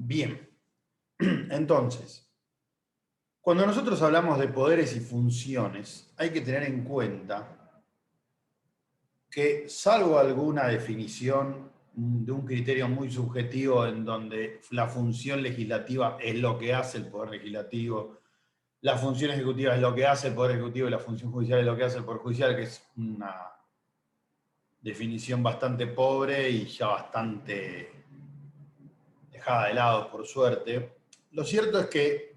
Bien, entonces, cuando nosotros hablamos de poderes y funciones, hay que tener en cuenta que, salvo alguna definición de un criterio muy subjetivo en donde la función legislativa es lo que hace el Poder Legislativo, la función ejecutiva es lo que hace el Poder Ejecutivo y la función judicial es lo que hace el Poder Judicial, que es una definición bastante pobre y ya bastante dejada de lado, por suerte. Lo cierto es que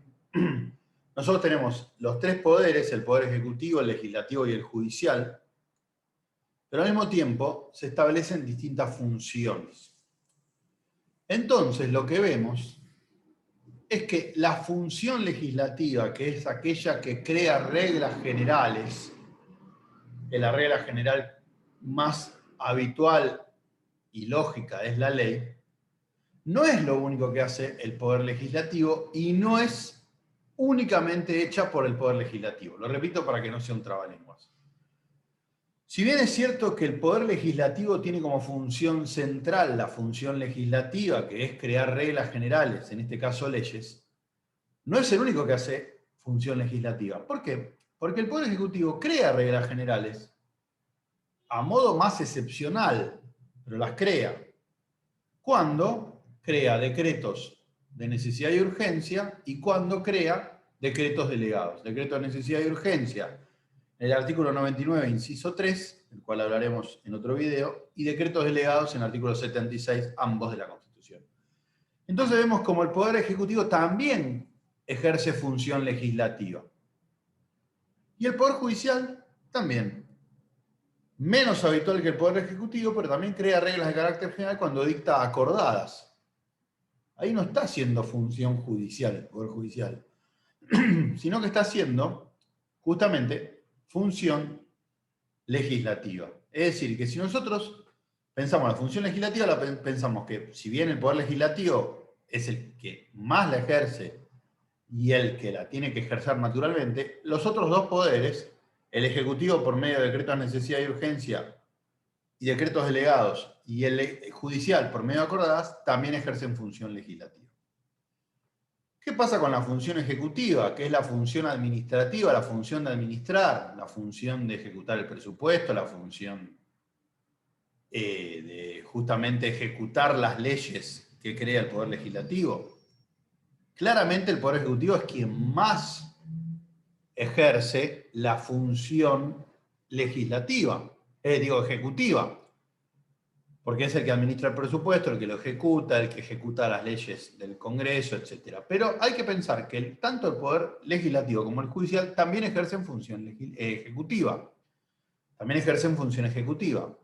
nosotros tenemos los tres poderes, el Poder Ejecutivo, el Legislativo y el Judicial, pero al mismo tiempo se establecen distintas funciones. Entonces, lo que vemos es que la función legislativa, que es aquella que crea reglas generales, que la regla general más habitual y lógica es la ley, no es lo único que hace el Poder Legislativo y no es únicamente hecha por el Poder Legislativo. Lo repito para que no sea un trabalenguas. Si bien es cierto que el Poder Legislativo tiene como función central la función legislativa, que es crear reglas generales, en este caso leyes, no es el único que hace función legislativa. ¿Por qué? Porque el Poder Ejecutivo crea reglas generales a modo más excepcional, pero las crea. Cuando crea decretos de necesidad y urgencia y cuando crea decretos delegados. Decretos de necesidad y urgencia, el artículo 99, inciso 3, del cual hablaremos en otro video, y decretos delegados en el artículo 76, ambos de la Constitución. Entonces vemos como el Poder Ejecutivo también ejerce función legislativa. Y el Poder Judicial también. Menos habitual que el Poder Ejecutivo, pero también crea reglas de carácter general cuando dicta acordadas. Ahí no está haciendo función judicial el Poder Judicial, sino que está haciendo justamente función legislativa. Es decir, que si nosotros pensamos la función legislativa, pensamos que si bien el Poder Legislativo es el que más la ejerce y el que la tiene que ejercer naturalmente, los otros dos poderes, el Ejecutivo por medio de decretos de necesidad y urgencia y decretos delegados, y el Judicial por medio de acordadas, también ejercen función legislativa. ¿Qué pasa con la función ejecutiva? Que es la función administrativa, la función de administrar, la función de ejecutar el presupuesto, la función de justamente ejecutar las leyes que crea el Poder Legislativo. Claramente el Poder Ejecutivo es quien más ejerce la función legislativa, ejecutiva, porque es el que administra el presupuesto, el que lo ejecuta, el que ejecuta las leyes del Congreso, etc. Pero hay que pensar que tanto el Poder Legislativo como el Judicial también ejercen función ejecutiva. También ejercen función ejecutiva.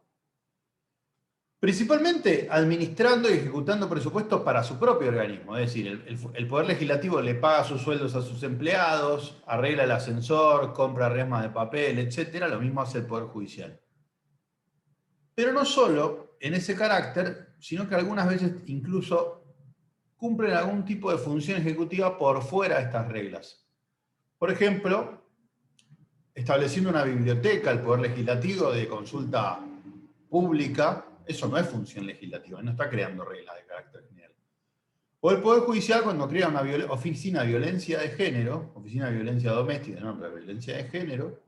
Principalmente administrando y ejecutando presupuestos para su propio organismo. Es decir, el Poder Legislativo le paga sus sueldos a sus empleados, arregla el ascensor, compra resmas de papel, etc. Lo mismo hace el Poder Judicial. Pero no solo en ese carácter, sino que algunas veces incluso cumplen algún tipo de función ejecutiva por fuera de estas reglas. Por ejemplo, estableciendo una biblioteca, el Poder Legislativo de consulta pública, eso no es función legislativa, no está creando reglas de carácter general. O el Poder Judicial cuando crea una oficina de violencia de género, oficina de violencia doméstica, no, pero violencia de género,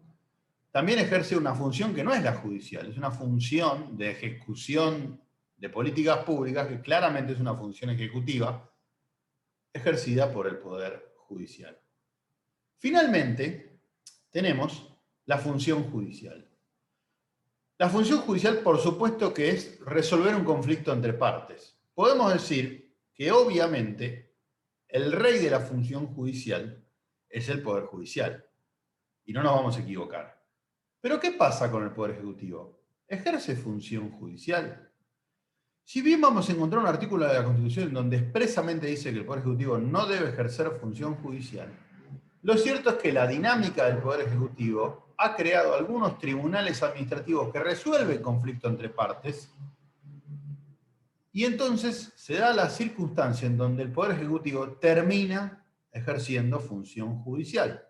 también ejerce una función que no es la judicial, es una función de ejecución de políticas públicas que claramente es una función ejecutiva ejercida por el Poder Judicial. Finalmente, tenemos la función judicial. La función judicial, por supuesto, que es resolver un conflicto entre partes. Podemos decir que, obviamente, el rey de la función judicial es el Poder Judicial. Y no nos vamos a equivocar. Pero ¿qué pasa con el Poder Ejecutivo? ¿Ejerce función judicial? Si bien vamos a encontrar un artículo de la Constitución en donde expresamente dice que el Poder Ejecutivo no debe ejercer función judicial, lo cierto es que la dinámica del Poder Ejecutivo ha creado algunos tribunales administrativos que resuelven conflictos entre partes, y entonces se da la circunstancia en donde el Poder Ejecutivo termina ejerciendo función judicial.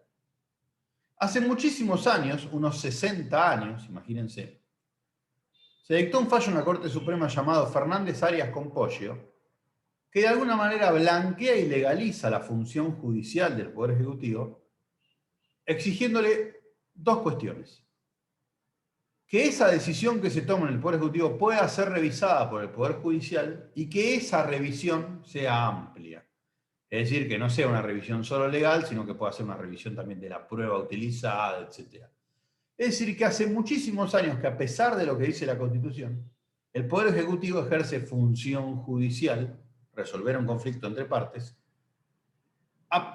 Hace muchísimos años, unos 60 años, imagínense, se dictó un fallo en la Corte Suprema llamado Fernández Arias Compoggio, que de alguna manera blanquea y legaliza la función judicial del Poder Ejecutivo, exigiéndole dos cuestiones. Que esa decisión que se toma en el Poder Ejecutivo pueda ser revisada por el Poder Judicial y que esa revisión sea amplia. Es decir, que no sea una revisión solo legal, sino que pueda ser una revisión también de la prueba utilizada, etc. Es decir, que hace muchísimos años que, a pesar de lo que dice la Constitución, el Poder Ejecutivo ejerce función judicial, resolver un conflicto entre partes,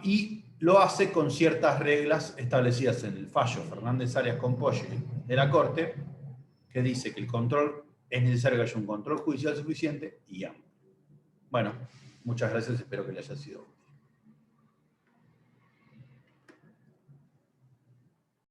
y lo hace con ciertas reglas establecidas en el fallo Fernández Arias Compogli de la Corte, que dice que el control es necesario que haya un control judicial suficiente y amplio. Bueno, muchas gracias, espero que le haya sido.